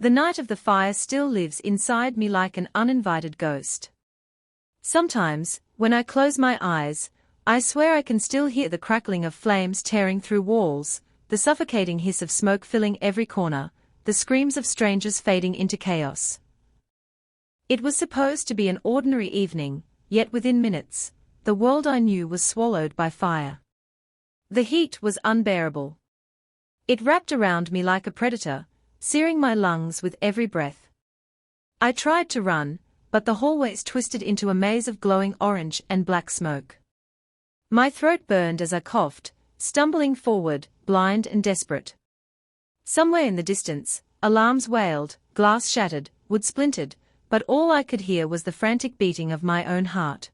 The night of the fire still lives inside me like an uninvited ghost. Sometimes, when I close my eyes, I swear I can still hear the crackling of flames tearing through walls, the suffocating hiss of smoke filling every corner, the screams of strangers fading into chaos. It was supposed to be an ordinary evening, yet within minutes, the world I knew was swallowed by fire. The heat was unbearable. It wrapped around me like a predator, searing my lungs with every breath. I tried to run, but the hallways twisted into a maze of glowing orange and black smoke. My throat burned as I coughed, stumbling forward, blind and desperate. Somewhere in the distance, alarms wailed, glass shattered, wood splintered, but all I could hear was the frantic beating of my own heart.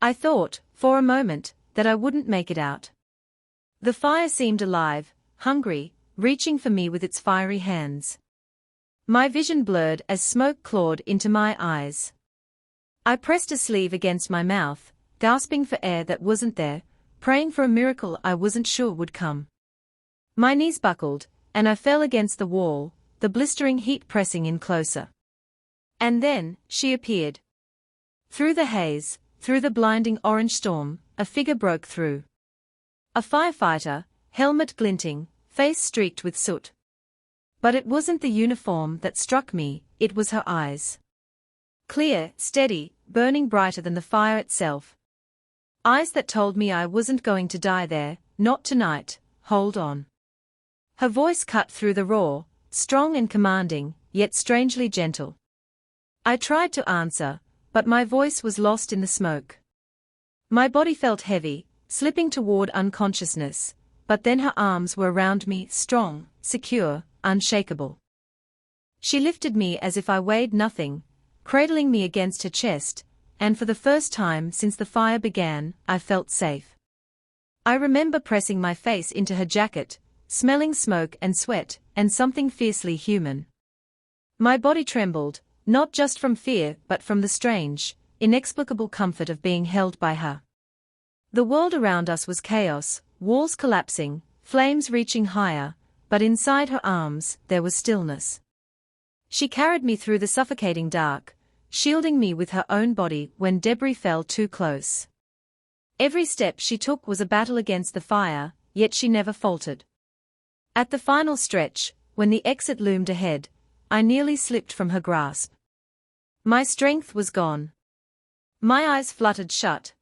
I thought, for a moment, that I wouldn't make it out. The fire seemed alive, hungry, reaching for me with its fiery hands. My vision blurred as smoke clawed into my eyes. I pressed a sleeve against my mouth, gasping for air that wasn't there, praying for a miracle I wasn't sure would come. My knees buckled, and I fell against the wall, the blistering heat pressing in closer. And then, she appeared. Through the haze, through the blinding orange storm, a figure broke through. A firefighter, helmet glinting, face streaked with soot. But it wasn't the uniform that struck me, it was her eyes. Clear, steady, burning brighter than the fire itself. Eyes that told me I wasn't going to die there, not tonight, hold on. Her voice cut through the roar, strong and commanding, yet strangely gentle. I tried to answer, but my voice was lost in the smoke. My body felt heavy, slipping toward unconsciousness, but then her arms were around me, strong, secure, unshakable. She lifted me as if I weighed nothing, cradling me against her chest, and for the first time since the fire began, I felt safe. I remember pressing my face into her jacket, smelling smoke and sweat, and something fiercely human. My body trembled, not just from fear but from the strange, inexplicable comfort of being held by her. The world around us was chaos, walls collapsing, flames reaching higher, but inside her arms, there was stillness. She carried me through the suffocating dark, shielding me with her own body when debris fell too close. Every step she took was a battle against the fire, yet she never faltered. At the final stretch, when the exit loomed ahead, I nearly slipped from her grasp. My strength was gone. My eyes fluttered shut.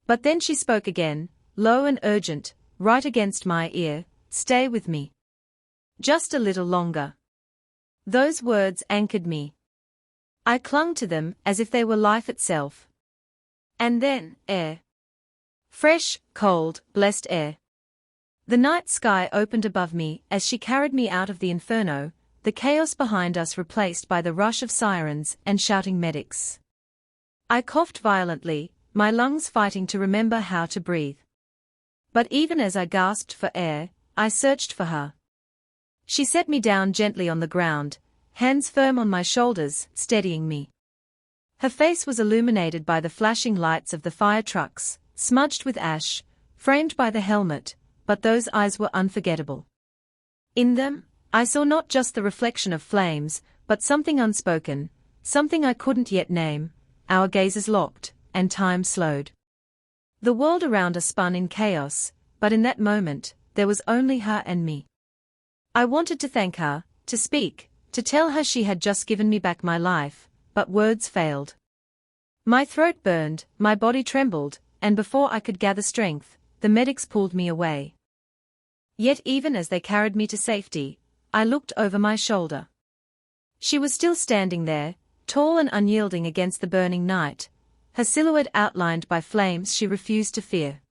But then she spoke again, low and urgent, right against my ear, "Stay with me. Just a little longer." Those words anchored me. I clung to them as if they were life itself. And then, air. Fresh, cold, blessed air. The night sky opened above me as she carried me out of the inferno, the chaos behind us replaced by the rush of sirens and shouting medics. I coughed violently, my lungs fighting to remember how to breathe. But even as I gasped for air, I searched for her. She set me down gently on the ground, hands firm on my shoulders, steadying me. Her face was illuminated by the flashing lights of the fire trucks, smudged with ash, framed by the helmet, but those eyes were unforgettable. In them, I saw not just the reflection of flames, but something unspoken, something I couldn't yet name. Our gazes locked, and time slowed. The world around us spun in chaos, but in that moment, there was only her and me. I wanted to thank her, to speak, to tell her she had just given me back my life, but words failed. My throat burned, my body trembled, and before I could gather strength, the medics pulled me away. Yet even as they carried me to safety, I looked over my shoulder. She was still standing there, tall and unyielding against the burning night, her silhouette outlined by flames she refused to fear.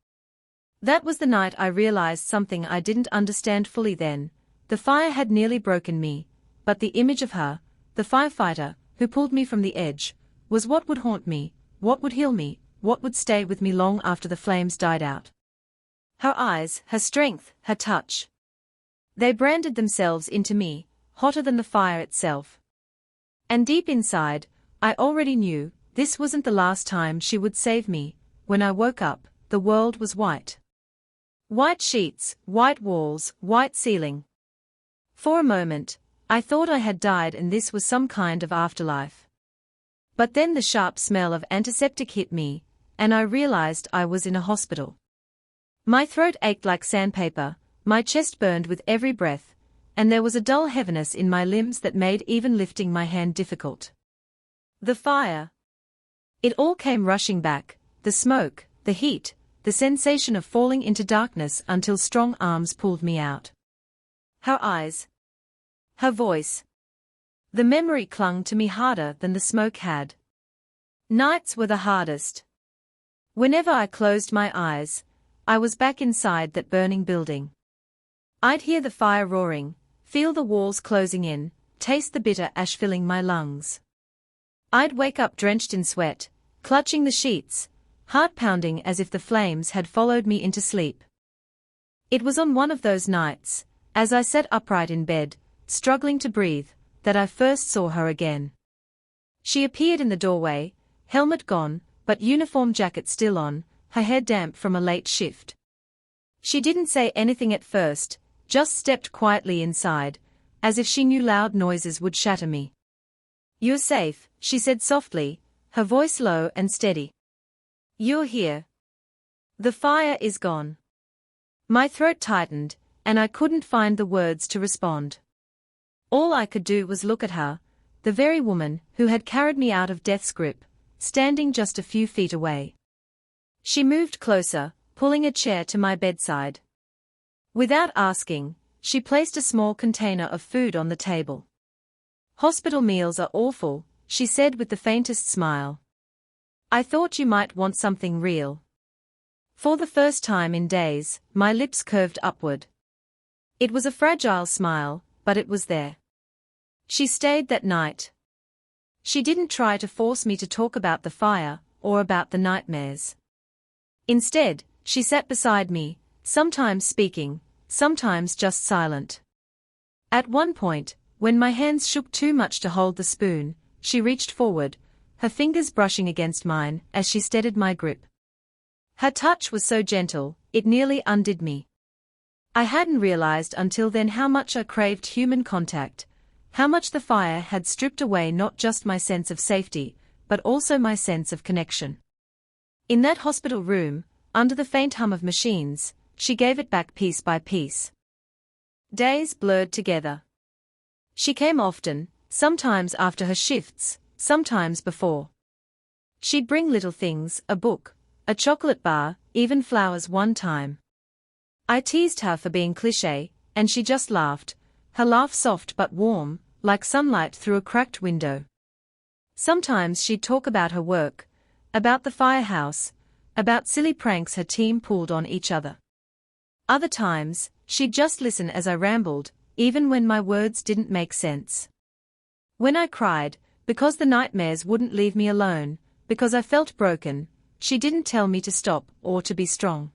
That was the night I realized something I didn't understand fully then. The fire had nearly broken me, but the image of her, the firefighter, who pulled me from the edge, was what would haunt me, what would heal me, what would stay with me long after the flames died out. Her eyes, her strength, her touch. They branded themselves into me, hotter than the fire itself. And deep inside, I already knew, this wasn't the last time she would save me. When I woke up, the world was white. White sheets, white walls, white ceiling. For a moment, I thought I had died and this was some kind of afterlife. But then the sharp smell of antiseptic hit me, and I realized I was in a hospital. My throat ached like sandpaper, my chest burned with every breath, and there was a dull heaviness in my limbs that made even lifting my hand difficult. The fire. It all came rushing back, the smoke, the heat, the sensation of falling into darkness until strong arms pulled me out. Her eyes. Her voice. The memory clung to me harder than the smoke had. Nights were the hardest. Whenever I closed my eyes, I was back inside that burning building. I'd hear the fire roaring, feel the walls closing in, taste the bitter ash filling my lungs. I'd wake up drenched in sweat, clutching the sheets, heart pounding as if the flames had followed me into sleep. It was on one of those nights, as I sat upright in bed, struggling to breathe, that I first saw her again. She appeared in the doorway, helmet gone, but uniform jacket still on, her hair damp from a late shift. She didn't say anything at first, just stepped quietly inside, as if she knew loud noises would shatter me. "You're safe," she said softly, her voice low and steady. "You're here. The fire is gone." My throat tightened, and I couldn't find the words to respond. All I could do was look at her, the very woman who had carried me out of death's grip, standing just a few feet away. She moved closer, pulling a chair to my bedside. Without asking, she placed a small container of food on the table. "Hospital meals are awful," she said with the faintest smile. "I thought you might want something real." For the first time in days, my lips curved upward. It was a fragile smile, but it was there. She stayed that night. She didn't try to force me to talk about the fire, or about the nightmares. Instead, she sat beside me, sometimes speaking, sometimes just silent. At one point, when my hands shook too much to hold the spoon, she reached forward, her fingers brushing against mine as she steadied my grip. Her touch was so gentle, it nearly undid me. I hadn't realized until then how much I craved human contact, how much the fire had stripped away not just my sense of safety, but also my sense of connection. In that hospital room, under the faint hum of machines, she gave it back piece by piece. Days blurred together. She came often, sometimes after her shifts, sometimes before. She'd bring little things, a book, a chocolate bar, even flowers one time. I teased her for being cliché, and she just laughed, her laugh soft but warm, like sunlight through a cracked window. Sometimes she'd talk about her work, about the firehouse, about silly pranks her team pulled on each other. Other times, she'd just listen as I rambled, even when my words didn't make sense. When I cried, because the nightmares wouldn't leave me alone, because I felt broken, she didn't tell me to stop or to be strong.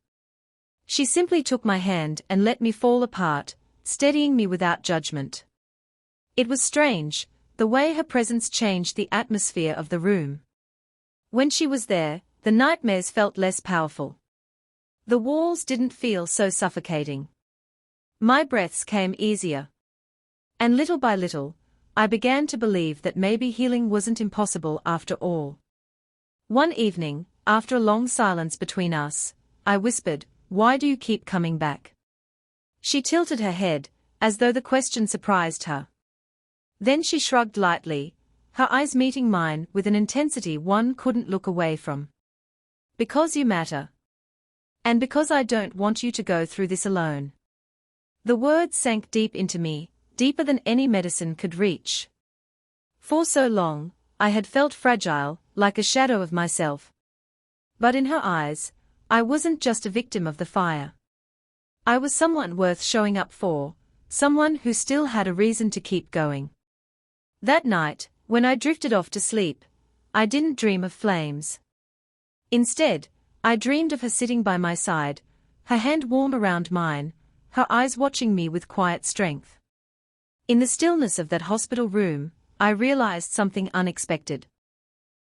She simply took my hand and let me fall apart, steadying me without judgment. It was strange, the way her presence changed the atmosphere of the room. When she was there, the nightmares felt less powerful. The walls didn't feel so suffocating. My breaths came easier. And little by little, I began to believe that maybe healing wasn't impossible after all. One evening, after a long silence between us, I whispered, "Why do you keep coming back?" She tilted her head, as though the question surprised her. Then she shrugged lightly, her eyes meeting mine with an intensity one couldn't look away from. "Because you matter. And because I don't want you to go through this alone." The words sank deep into me, deeper than any medicine could reach. For so long, I had felt fragile, like a shadow of myself. But in her eyes, I wasn't just a victim of the fire. I was someone worth showing up for, someone who still had a reason to keep going. That night, when I drifted off to sleep, I didn't dream of flames. Instead, I dreamed of her sitting by my side, her hand warm around mine, her eyes watching me with quiet strength. In the stillness of that hospital room, I realized something unexpected.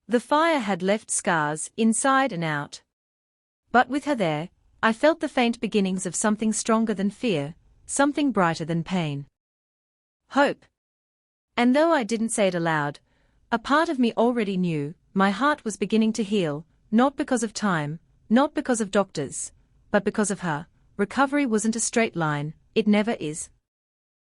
The fire had left scars inside and out. But with her there, I felt the faint beginnings of something stronger than fear, something brighter than pain. Hope. And though I didn't say it aloud, a part of me already knew, my heart was beginning to heal, not because of time, not because of doctors, but because of her. Recovery wasn't a straight line, it never is.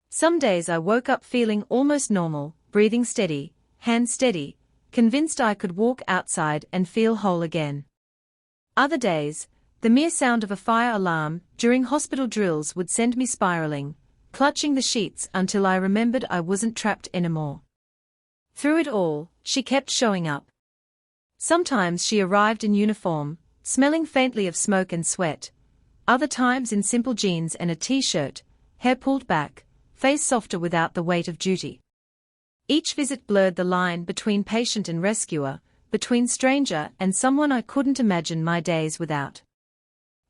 Some days I woke up feeling almost normal, breathing steady, hands steady, convinced I could walk outside and feel whole again. Other days, the mere sound of a fire alarm during hospital drills would send me spiraling, clutching the sheets until I remembered I wasn't trapped anymore. Through it all, she kept showing up. Sometimes she arrived in uniform, smelling faintly of smoke and sweat. Other times in simple jeans and a t-shirt, hair pulled back, face softer without the weight of duty. Each visit blurred the line between patient and rescuer, between stranger and someone I couldn't imagine my days without.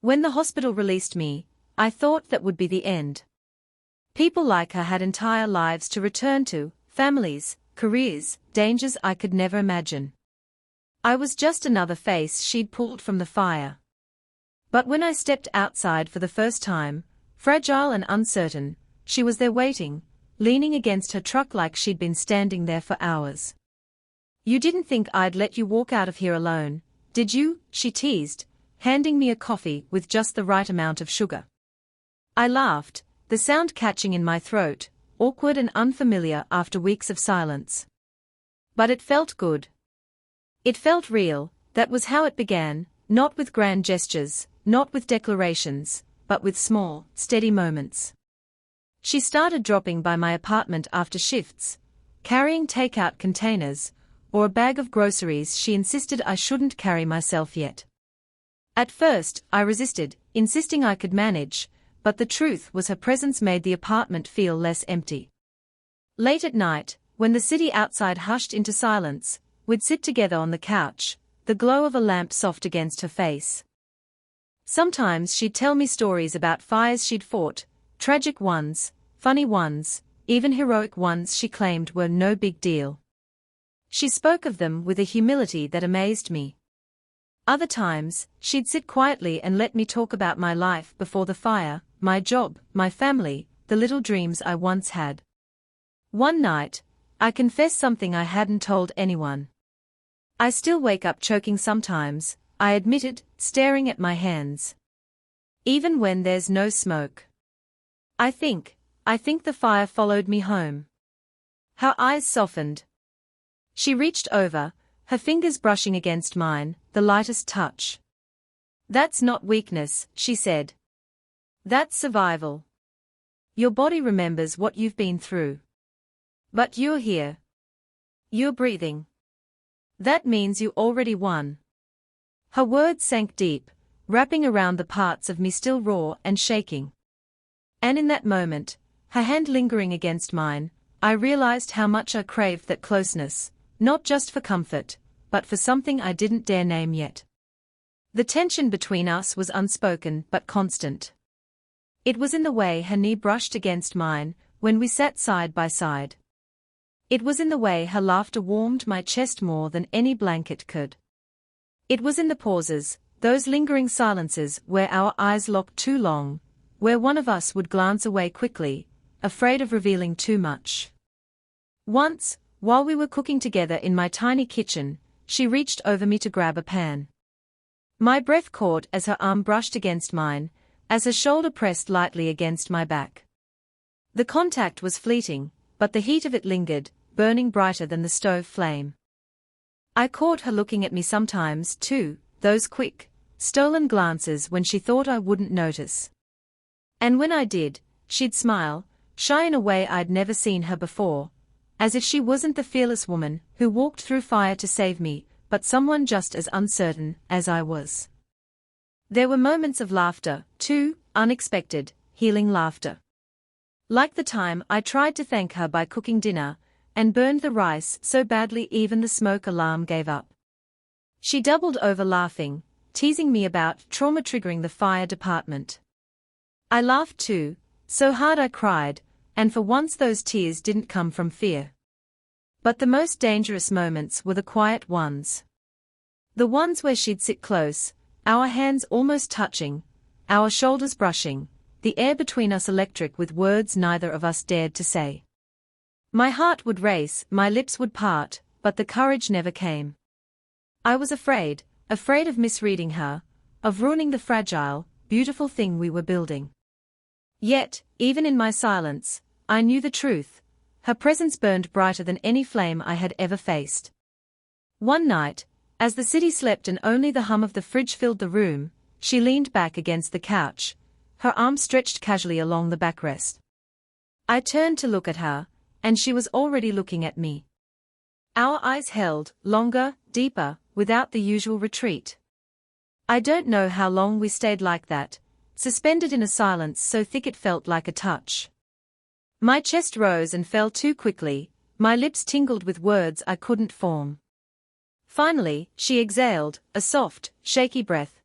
When the hospital released me, I thought that would be the end. People like her had entire lives to return to, families, careers, dangers I could never imagine. I was just another face she'd pulled from the fire. But when I stepped outside for the first time, fragile and uncertain, she was there waiting, leaning against her truck like she'd been standing there for hours. "You didn't think I'd let you walk out of here alone, did you?" she teased, handing me a coffee with just the right amount of sugar. I laughed, the sound catching in my throat, awkward and unfamiliar after weeks of silence. But it felt good. It felt real. That was how it began, not with grand gestures, not with declarations, but with small, steady moments. She started dropping by my apartment after shifts, carrying takeout containers, or a bag of groceries she insisted I shouldn't carry myself yet. At first, I resisted, insisting I could manage, but the truth was her presence made the apartment feel less empty. Late at night, when the city outside hushed into silence, we'd sit together on the couch, the glow of a lamp soft against her face. Sometimes she'd tell me stories about fires she'd fought, tragic ones, funny ones, even heroic ones she claimed were no big deal. She spoke of them with a humility that amazed me. Other times, she'd sit quietly and let me talk about my life before the fire, my job, my family, the little dreams I once had. One night, I confessed something I hadn't told anyone. "I still wake up choking sometimes," I admitted, staring at my hands. "Even when there's no smoke. I think the fire followed me home." Her eyes softened. She reached over, her fingers brushing against mine, the lightest touch. "That's not weakness," she said. "That's survival. Your body remembers what you've been through. But you're here. You're breathing. That means you already won." Her words sank deep, wrapping around the parts of me still raw and shaking. And in that moment, her hand lingering against mine, I realized how much I craved that closeness, not just for comfort, but for something I didn't dare name yet. The tension between us was unspoken but constant. It was in the way her knee brushed against mine when we sat side by side. It was in the way her laughter warmed my chest more than any blanket could. It was in the pauses, those lingering silences where our eyes locked too long, where one of us would glance away quickly, afraid of revealing too much. Once, while we were cooking together in my tiny kitchen, she reached over me to grab a pan. My breath caught as her arm brushed against mine, as her shoulder pressed lightly against my back. The contact was fleeting, but the heat of it lingered, burning brighter than the stove flame. I caught her looking at me sometimes, too, those quick, stolen glances when she thought I wouldn't notice. And when I did, she'd smile, shy in a way I'd never seen her before, as if she wasn't the fearless woman who walked through fire to save me, but someone just as uncertain as I was. There were moments of laughter, too, unexpected, healing laughter. Like the time I tried to thank her by cooking dinner, and burned the rice so badly even the smoke alarm gave up. She doubled over laughing, teasing me about trauma triggering the fire department. I laughed too, so hard I cried, and for once those tears didn't come from fear. But the most dangerous moments were the quiet ones. The ones where she'd sit close, our hands almost touching, our shoulders brushing, the air between us electric with words neither of us dared to say. My heart would race, my lips would part, but the courage never came. I was afraid of misreading her, of ruining the fragile, beautiful thing we were building. Yet, even in my silence, I knew the truth. Her presence burned brighter than any flame I had ever faced. One night, as the city slept and only the hum of the fridge filled the room, she leaned back against the couch, her arms stretched casually along the backrest. I turned to look at her, and she was already looking at me. Our eyes held, longer, deeper, without the usual retreat. I don't know how long we stayed like that, suspended in a silence so thick it felt like a touch. My chest rose and fell too quickly, my lips tingled with words I couldn't form. Finally, she exhaled, a soft, shaky breath.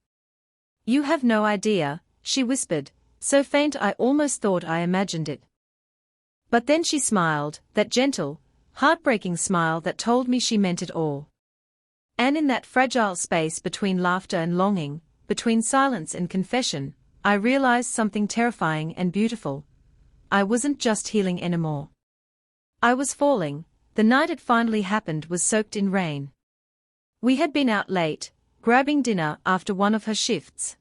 "You have no idea," she whispered, so faint I almost thought I imagined it. But then she smiled, that gentle, heartbreaking smile that told me she meant it all. And in that fragile space between laughter and longing, between silence and confession, I realized something terrifying and beautiful. I wasn't just healing anymore. I was falling. The night it finally happened was soaked in rain. We had been out late, grabbing dinner after one of her shifts.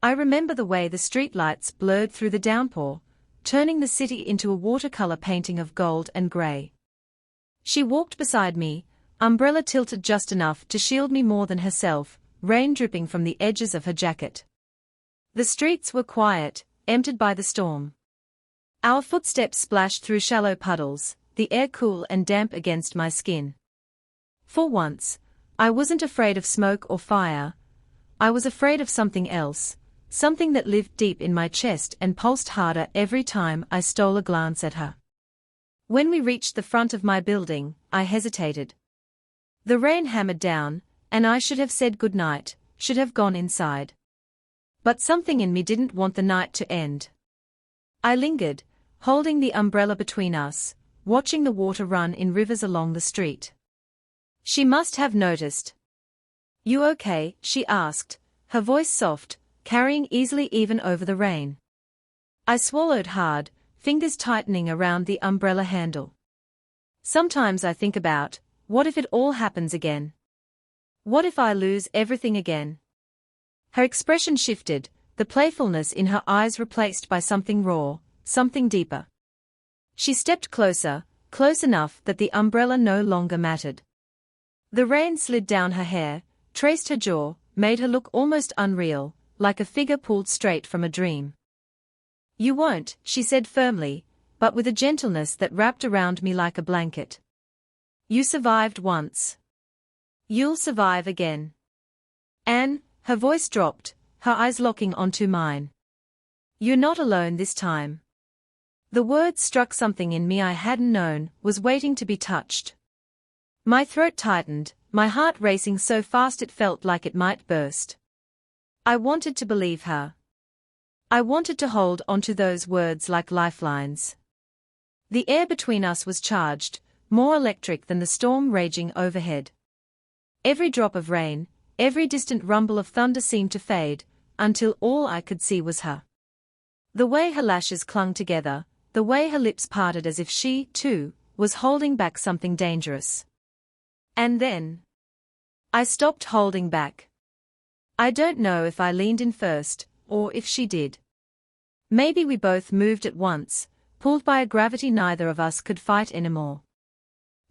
I remember the way the streetlights blurred through the downpour, turning the city into a watercolor painting of gold and gray. She walked beside me, umbrella tilted just enough to shield me more than herself, rain dripping from the edges of her jacket. The streets were quiet, emptied by the storm. Our footsteps splashed through shallow puddles, the air cool and damp against my skin. For once, I wasn't afraid of smoke or fire. I was afraid of something else, something that lived deep in my chest and pulsed harder every time I stole a glance at her. When we reached the front of my building, I hesitated. The rain hammered down, and I should have said goodnight, should have gone inside. But something in me didn't want the night to end. I lingered, holding the umbrella between us, watching the water run in rivers along the street. She must have noticed. "You okay?" she asked, her voice soft, carrying easily even over the rain. I swallowed hard, fingers tightening around the umbrella handle. Sometimes I think about, what if it all happens again? What if I lose everything again? Her expression shifted, the playfulness in her eyes replaced by something raw, something deeper. She stepped closer, close enough that the umbrella no longer mattered. The rain slid down her hair, traced her jaw, made her look almost unreal, like a figure pulled straight from a dream. "You won't," she said firmly, but with a gentleness that wrapped around me like a blanket. "You survived once. You'll survive again." Anne, her voice dropped, her eyes locking onto mine. "You're not alone this time." The words struck something in me I hadn't known was waiting to be touched. My throat tightened, my heart racing so fast it felt like it might burst. I wanted to believe her. I wanted to hold onto those words like lifelines. The air between us was charged, more electric than the storm raging overhead. Every drop of rain, every distant rumble of thunder seemed to fade, until all I could see was her. The way her lashes clung together, the way her lips parted as if she, too, was holding back something dangerous. And then I stopped holding back. I don't know if I leaned in first, or if she did. Maybe we both moved at once, pulled by a gravity neither of us could fight anymore.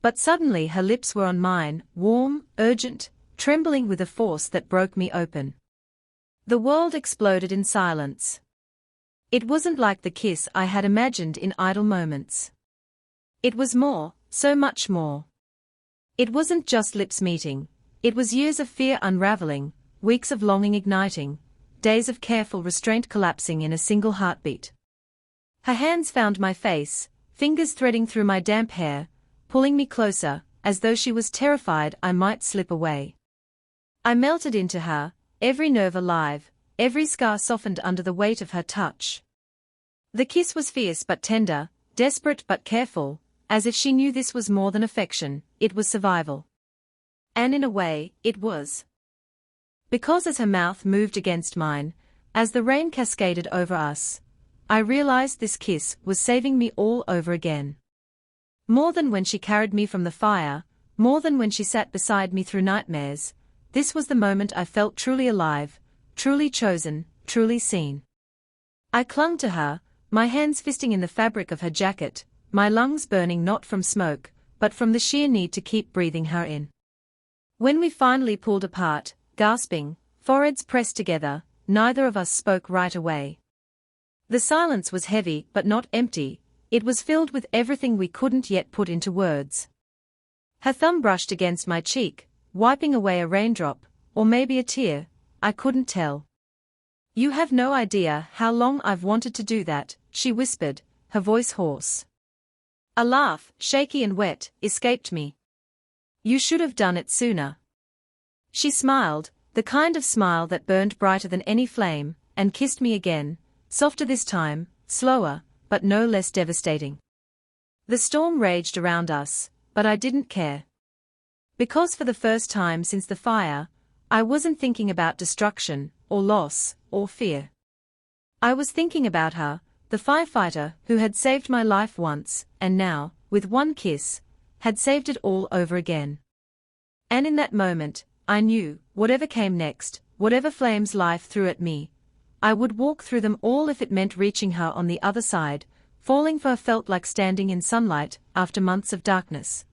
But suddenly her lips were on mine, warm, urgent, trembling with a force that broke me open. The world exploded in silence. It wasn't like the kiss I had imagined in idle moments. It was more, so much more. It wasn't just lips meeting, it was years of fear unraveling, weeks of longing igniting, days of careful restraint collapsing in a single heartbeat. Her hands found my face, fingers threading through my damp hair, pulling me closer, as though she was terrified I might slip away. I melted into her, every nerve alive, every scar softened under the weight of her touch. The kiss was fierce but tender, desperate but careful, as if she knew this was more than affection, it was survival. And in a way, it was. Because as her mouth moved against mine, as the rain cascaded over us, I realized this kiss was saving me all over again. More than when she carried me from the fire, more than when she sat beside me through nightmares, this was the moment I felt truly alive, truly chosen, truly seen. I clung to her, my hands fisting in the fabric of her jacket, my lungs burning not from smoke, but from the sheer need to keep breathing her in. When we finally pulled apart, gasping, foreheads pressed together, neither of us spoke right away. The silence was heavy but not empty, it was filled with everything we couldn't yet put into words. Her thumb brushed against my cheek, wiping away a raindrop, or maybe a tear, I couldn't tell. "You have no idea how long I've wanted to do that," she whispered, her voice hoarse. A laugh, shaky and wet, escaped me. "You should have done it sooner." She smiled, the kind of smile that burned brighter than any flame, and kissed me again, softer this time, slower, but no less devastating. The storm raged around us, but I didn't care. Because for the first time since the fire, I wasn't thinking about destruction, or loss, or fear. I was thinking about her, the firefighter who had saved my life once, and now, with one kiss, had saved it all over again. And in that moment, I knew, whatever came next, whatever flames life threw at me, I would walk through them all if it meant reaching her on the other side. Falling for her felt like standing in sunlight after months of darkness.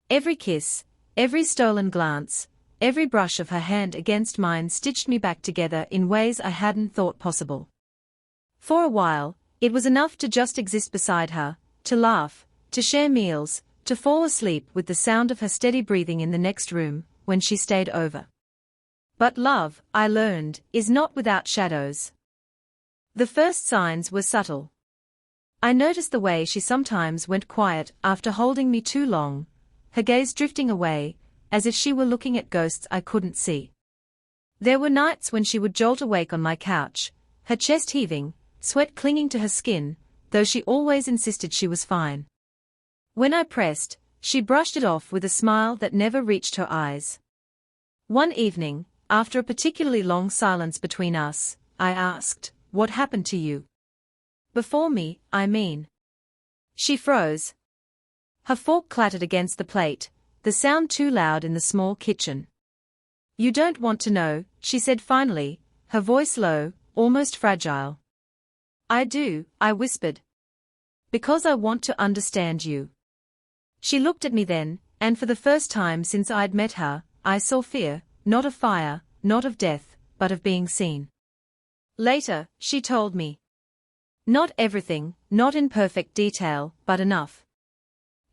Every kiss, every stolen glance, every brush of her hand against mine stitched me back together in ways I hadn't thought possible. For a while, it was enough to just exist beside her, to laugh, to share meals, to fall asleep with the sound of her steady breathing in the next room, when she stayed over. But love, I learned, is not without shadows. The first signs were subtle. I noticed the way she sometimes went quiet after holding me too long, her gaze drifting away, as if she were looking at ghosts I couldn't see. There were nights when she would jolt awake on my couch, her chest heaving, sweat clinging to her skin, though she always insisted she was fine. When I pressed, she brushed it off with a smile that never reached her eyes. One evening, after a particularly long silence between us, I asked, "What happened to you?" "Before me, I mean." She froze. Her fork clattered against the plate, the sound too loud in the small kitchen. "You don't want to know," she said finally, her voice low, almost fragile. "I do," I whispered. "Because I want to understand you." She looked at me then, and for the first time since I'd met her, I saw fear, not of fire, not of death, but of being seen. Later, she told me. Not everything, not in perfect detail, but enough.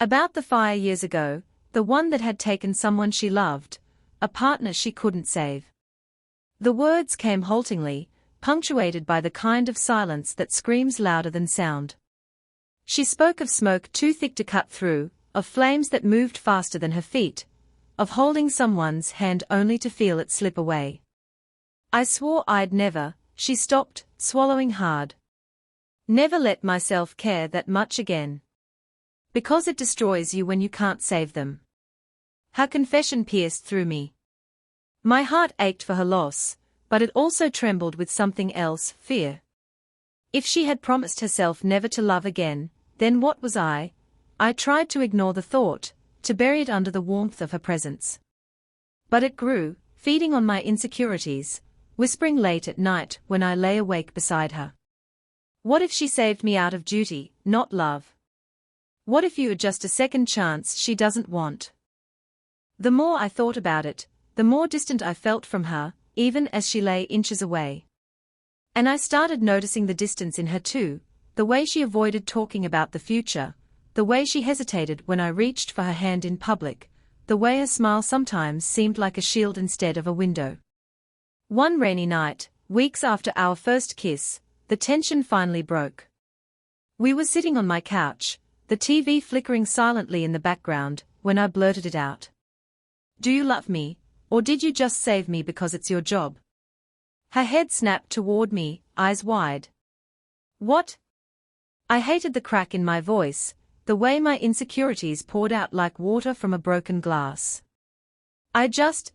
About the fire years ago, the one that had taken someone she loved, a partner she couldn't save. The words came haltingly, punctuated by the kind of silence that screams louder than sound. She spoke of smoke too thick to cut through, of flames that moved faster than her feet, of holding someone's hand only to feel it slip away. I swore I'd never, she stopped, swallowing hard. Never let myself care that much again. Because it destroys you when you can't save them. Her confession pierced through me. My heart ached for her loss, but it also trembled with something else, fear. If she had promised herself never to love again, then what was I? I tried to ignore the thought, to bury it under the warmth of her presence. But it grew, feeding on my insecurities, whispering late at night when I lay awake beside her. What if she saved me out of duty, not love? What if you are just a second chance she doesn't want? The more I thought about it, the more distant I felt from her, even as she lay inches away. And I started noticing the distance in her too, the way she avoided talking about the future, the way she hesitated when I reached for her hand in public, the way her smile sometimes seemed like a shield instead of a window. One rainy night, weeks after our first kiss, the tension finally broke. We were sitting on my couch, the TV flickering silently in the background, when I blurted it out. "Do you love me, or did you just save me because it's your job?" Her head snapped toward me, eyes wide. "What?" I hated the crack in my voice, the way my insecurities poured out like water from a broken glass.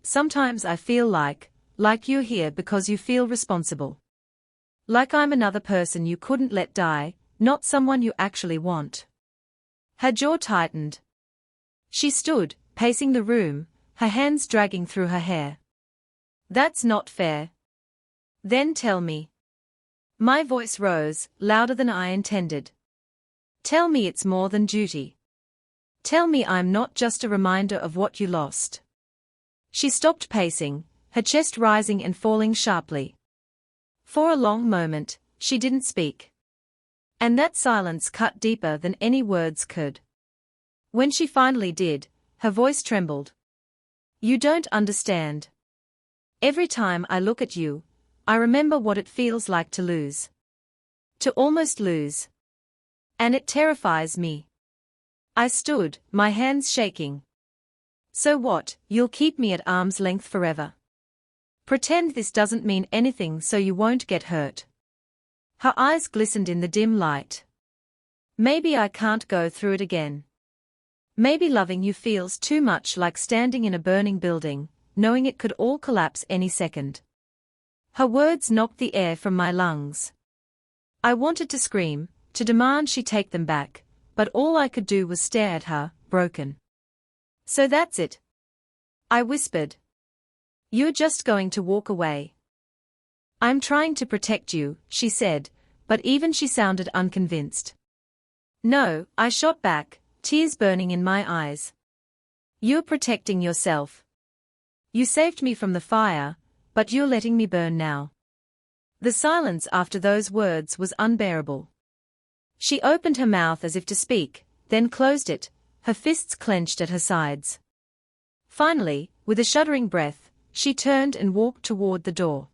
Sometimes I feel like you're here because you feel responsible. Like I'm another person you couldn't let die, not someone you actually want. Her jaw tightened. She stood, pacing the room, her hands dragging through her hair. That's not fair. Then tell me. My voice rose, louder than I intended. Tell me it's more than duty. Tell me I'm not just a reminder of what you lost. She stopped pacing, her chest rising and falling sharply. For a long moment, she didn't speak. And that silence cut deeper than any words could. When she finally did, her voice trembled. You don't understand. Every time I look at you, I remember what it feels like to lose. To almost lose. And it terrifies me. I stood, my hands shaking. So what, you'll keep me at arm's length forever? Pretend this doesn't mean anything so you won't get hurt. Her eyes glistened in the dim light. Maybe I can't go through it again. Maybe loving you feels too much like standing in a burning building, knowing it could all collapse any second. Her words knocked the air from my lungs. I wanted to scream, to demand she take them back, but all I could do was stare at her, broken. So that's it. I whispered. You're just going to walk away. I'm trying to protect you, she said, but even she sounded unconvinced. No, I shot back, tears burning in my eyes. You're protecting yourself. You saved me from the fire, but you're letting me burn now. The silence after those words was unbearable. She opened her mouth as if to speak, then closed it, her fists clenched at her sides. Finally, with a shuddering breath, she turned and walked toward the door.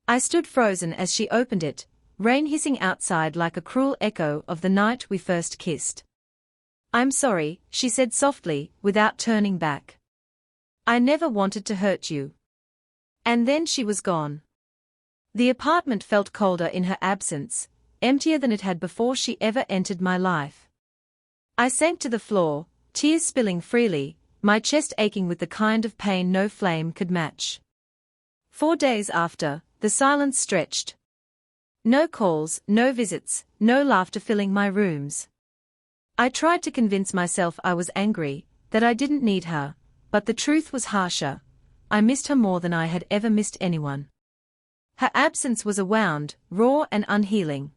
I stood frozen as she opened it, rain hissing outside like a cruel echo of the night we first kissed. I'm sorry, she said softly, without turning back. I never wanted to hurt you. And then she was gone. The apartment felt colder in her absence, emptier than it had before she ever entered my life. I sank to the floor, tears spilling freely, my chest aching with the kind of pain no flame could match. 4 days after, the silence stretched. No calls, no visits, no laughter filling my rooms. I tried to convince myself I was angry, that I didn't need her, but the truth was harsher. I missed her more than I had ever missed anyone. Her absence was a wound, raw and unhealing.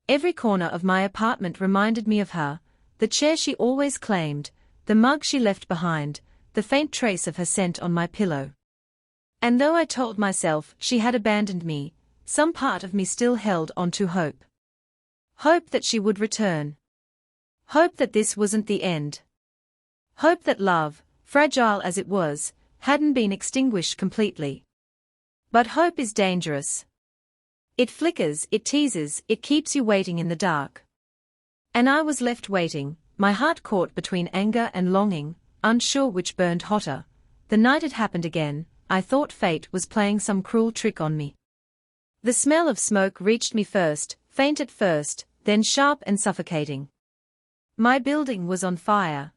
Every corner of my apartment reminded me of her, the chair she always claimed, the mug she left behind, the faint trace of her scent on my pillow. And though I told myself she had abandoned me, some part of me still held on to hope. Hope that she would return. Hope that this wasn't the end. Hope that love, fragile as it was, hadn't been extinguished completely. But hope is dangerous. It flickers, it teases, it keeps you waiting in the dark. And I was left waiting, my heart caught between anger and longing, unsure which burned hotter. The night it happened again, I thought fate was playing some cruel trick on me. The smell of smoke reached me first, faint at first, then sharp and suffocating. My building was on fire.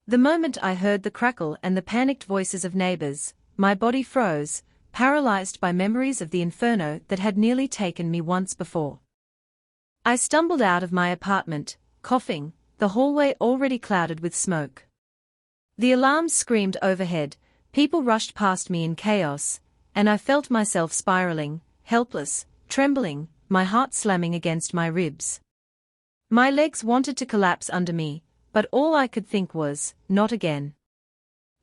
The moment I heard the crackle and the panicked voices of neighbors, my body froze, paralyzed by memories of the inferno that had nearly taken me once before. I stumbled out of my apartment, coughing, the hallway already clouded with smoke. The alarms screamed overhead, people rushed past me in chaos, and I felt myself spiraling, helpless, trembling, my heart slamming against my ribs. My legs wanted to collapse under me, but all I could think was, not again.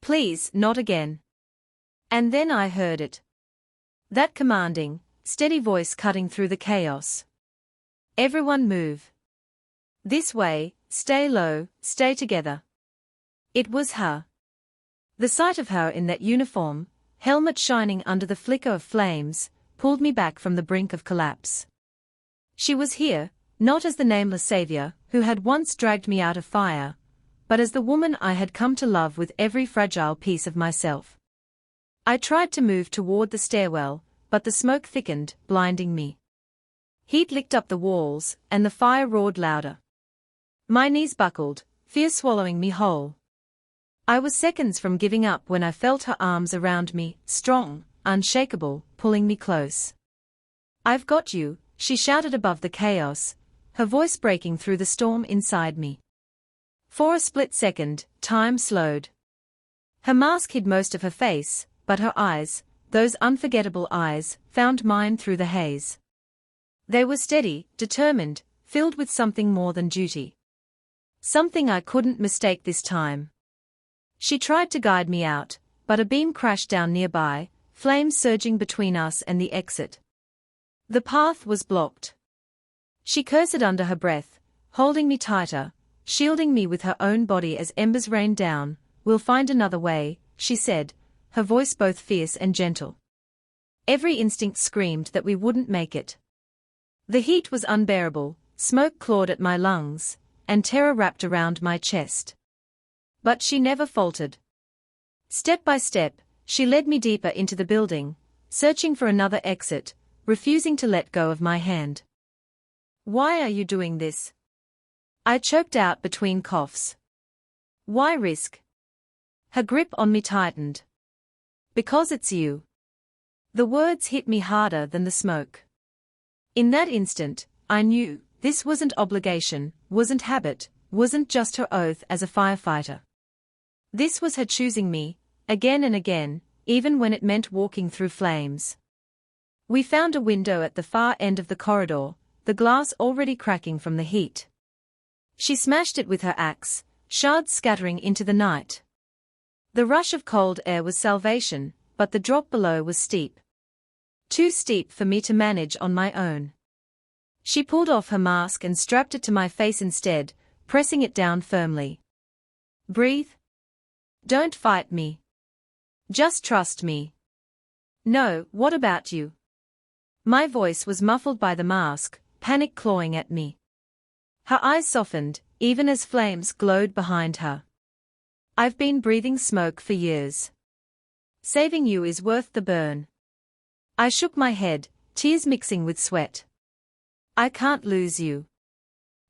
Please, not again. And then I heard it. That commanding, steady voice cutting through the chaos. Everyone move. This way, stay low, stay together. It was her. The sight of her in that uniform, helmet shining under the flicker of flames, pulled me back from the brink of collapse. She was here, not as the nameless savior who had once dragged me out of fire, but as the woman I had come to love with every fragile piece of myself. I tried to move toward the stairwell, but the smoke thickened, blinding me. Heat licked up the walls, and the fire roared louder. My knees buckled, fear swallowing me whole. I was seconds from giving up when I felt her arms around me, strong, unshakable, pulling me close. I've got you, she shouted above the chaos, her voice breaking through the storm inside me. For a split second, time slowed. Her mask hid most of her face, but her eyes, those unforgettable eyes, found mine through the haze. They were steady, determined, filled with something more than duty. Something I couldn't mistake this time. She tried to guide me out, but a beam crashed down nearby, flames surging between us and the exit. The path was blocked. She cursed under her breath, holding me tighter, shielding me with her own body as embers rained down. "We'll find another way," she said, her voice both fierce and gentle. Every instinct screamed that we wouldn't make it. The heat was unbearable, smoke clawed at my lungs, and terror wrapped around my chest. But she never faltered. Step by step, she led me deeper into the building, searching for another exit, refusing to let go of my hand. "Why are you doing this?" I choked out between coughs. "Why risk?" Her grip on me tightened. "Because it's you." The words hit me harder than the smoke. In that instant, I knew, this wasn't obligation, wasn't habit, wasn't just her oath as a firefighter. This was her choosing me, again and again, even when it meant walking through flames. We found a window at the far end of the corridor, the glass already cracking from the heat. She smashed it with her axe, shards scattering into the night. The rush of cold air was salvation, but the drop below was steep. Too steep for me to manage on my own. She pulled off her mask and strapped it to my face instead, pressing it down firmly. "Breathe. Don't fight me. Just trust me." "No, what about you?" My voice was muffled by the mask, panic clawing at me. Her eyes softened, even as flames glowed behind her. "I've been breathing smoke for years. Saving you is worth the burn." I shook my head, tears mixing with sweat. "I can't lose you."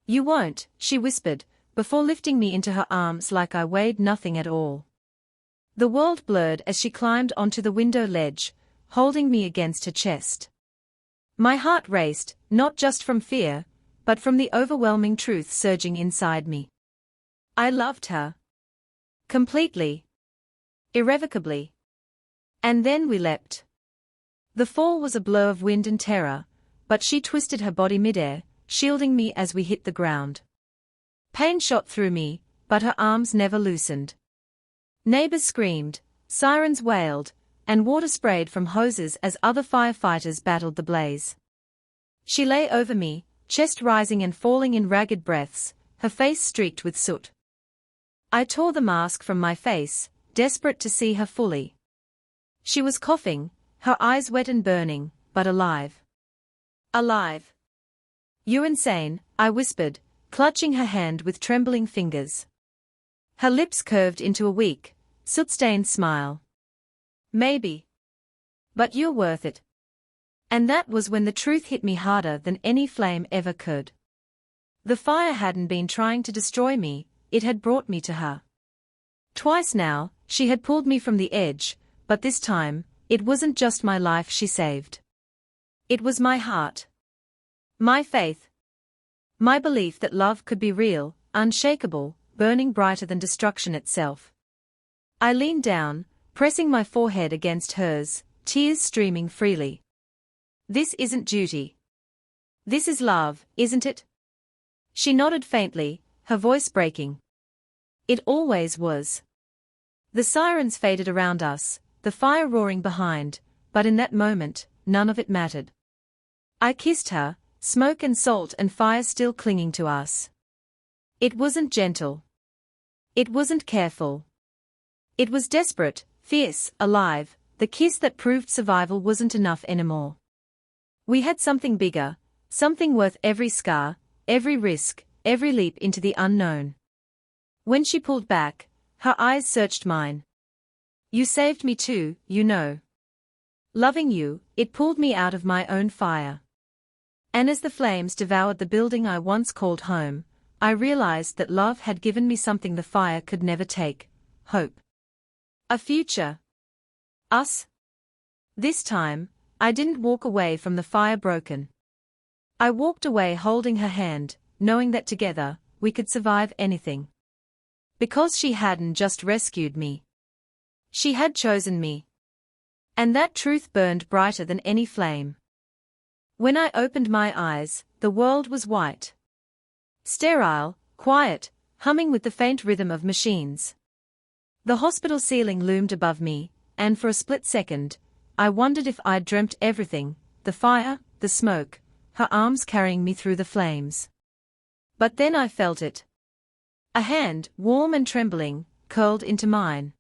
"You won't," she whispered, before lifting me into her arms like I weighed nothing at all. The world blurred as she climbed onto the window ledge, holding me against her chest. My heart raced, not just from fear, but from the overwhelming truth surging inside me. I loved her. Completely. Irrevocably. And then we leapt. The fall was a blow of wind and terror, but she twisted her body midair, shielding me as we hit the ground. Pain shot through me, but her arms never loosened. Neighbors screamed, sirens wailed, and water sprayed from hoses as other firefighters battled the blaze. She lay over me, chest rising and falling in ragged breaths, her face streaked with soot. I tore the mask from my face, desperate to see her fully. She was coughing, her eyes wet and burning, but alive. Alive. "You're insane," I whispered, clutching her hand with trembling fingers. Her lips curved into a weak, soot-stained smile. "Maybe. But you're worth it." And that was when the truth hit me harder than any flame ever could. The fire hadn't been trying to destroy me, it had brought me to her. Twice now, she had pulled me from the edge, but this time, it wasn't just my life she saved. It was my heart. My faith. My belief that love could be real, unshakable, burning brighter than destruction itself. I leaned down, pressing my forehead against hers, tears streaming freely. "This isn't duty. This is love, isn't it?" She nodded faintly, her voice breaking. "It always was." The sirens faded around us, the fire roaring behind, but in that moment, none of it mattered. I kissed her, smoke and salt and fire still clinging to us. It wasn't gentle. It wasn't careful. It was desperate, fierce, alive, the kiss that proved survival wasn't enough anymore. We had something bigger, something worth every scar, every risk, every leap into the unknown. When she pulled back, her eyes searched mine. "You saved me too, you know. Loving you, it pulled me out of my own fire." And as the flames devoured the building I once called home, I realized that love had given me something the fire could never take: hope. A future. Us. This time, I didn't walk away from the fire broken. I walked away holding her hand, knowing that together, we could survive anything. Because she hadn't just rescued me. She had chosen me. And that truth burned brighter than any flame. When I opened my eyes, the world was white. Sterile, quiet, humming with the faint rhythm of machines. The hospital ceiling loomed above me, and for a split second, I wondered if I'd dreamt everything, the fire, the smoke, her arms carrying me through the flames. But then I felt it. A hand, warm and trembling, curled into mine.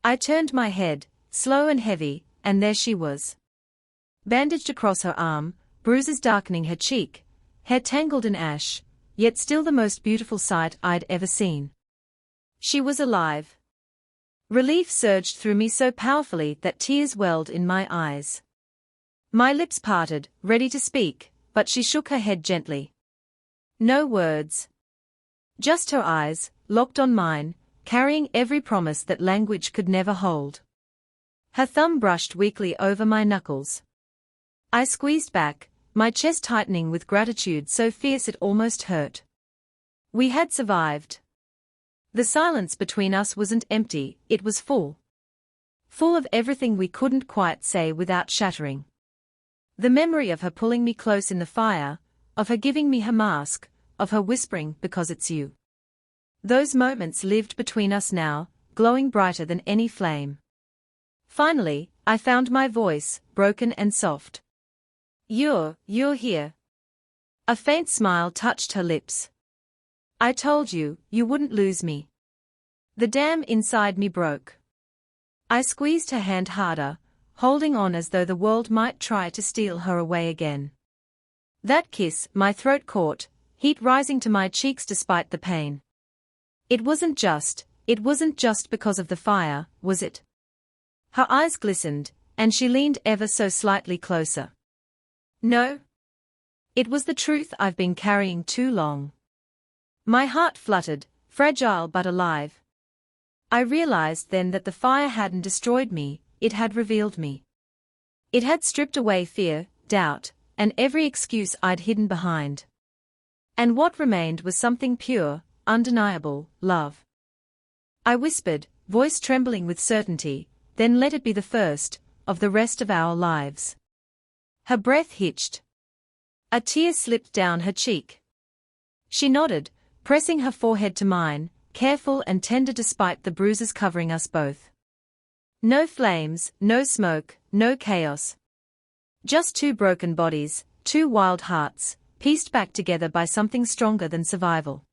I turned my head, slow and heavy, and there she was. Bandaged across her arm, bruises darkening her cheek, hair tangled in ash, yet still the most beautiful sight I'd ever seen. She was alive. Relief surged through me so powerfully that tears welled in my eyes. My lips parted, ready to speak, but she shook her head gently. No words. Just her eyes, locked on mine, carrying every promise that language could never hold. Her thumb brushed weakly over my knuckles. I squeezed back, my chest tightening with gratitude so fierce it almost hurt. We had survived. The silence between us wasn't empty, it was full. Full of everything we couldn't quite say without shattering. The memory of her pulling me close in the fire, of her giving me her mask, of her whispering, "Because it's you." Those moments lived between us now, glowing brighter than any flame. Finally, I found my voice, broken and soft. You're here. A faint smile touched her lips. I told you, you wouldn't lose me. The dam inside me broke. I squeezed her hand harder, holding on as though the world might try to steal her away again. That kiss, my throat caught, heat rising to my cheeks despite the pain. It wasn't just because of the fire, was it? Her eyes glistened, and she leaned ever so slightly closer. No. It was the truth I've been carrying too long. My heart fluttered, fragile but alive. I realized then that the fire hadn't destroyed me, it had revealed me. It had stripped away fear, doubt, and every excuse I'd hidden behind. And what remained was something pure, undeniable, love. I whispered, voice trembling with certainty, "Then let it be the first of the rest of our lives." Her breath hitched. A tear slipped down her cheek. She nodded, pressing her forehead to mine, careful and tender despite the bruises covering us both. No flames, no smoke, no chaos. Just two broken bodies, two wild hearts, pieced back together by something stronger than survival.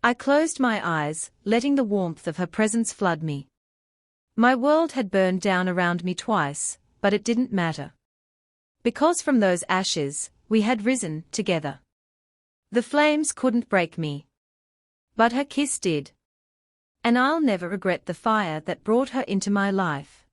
I closed my eyes, letting the warmth of her presence flood me. My world had burned down around me twice, but it didn't matter. Because from those ashes, we had risen together. The flames couldn't break me. But her kiss did. And I'll never regret the fire that brought her into my life.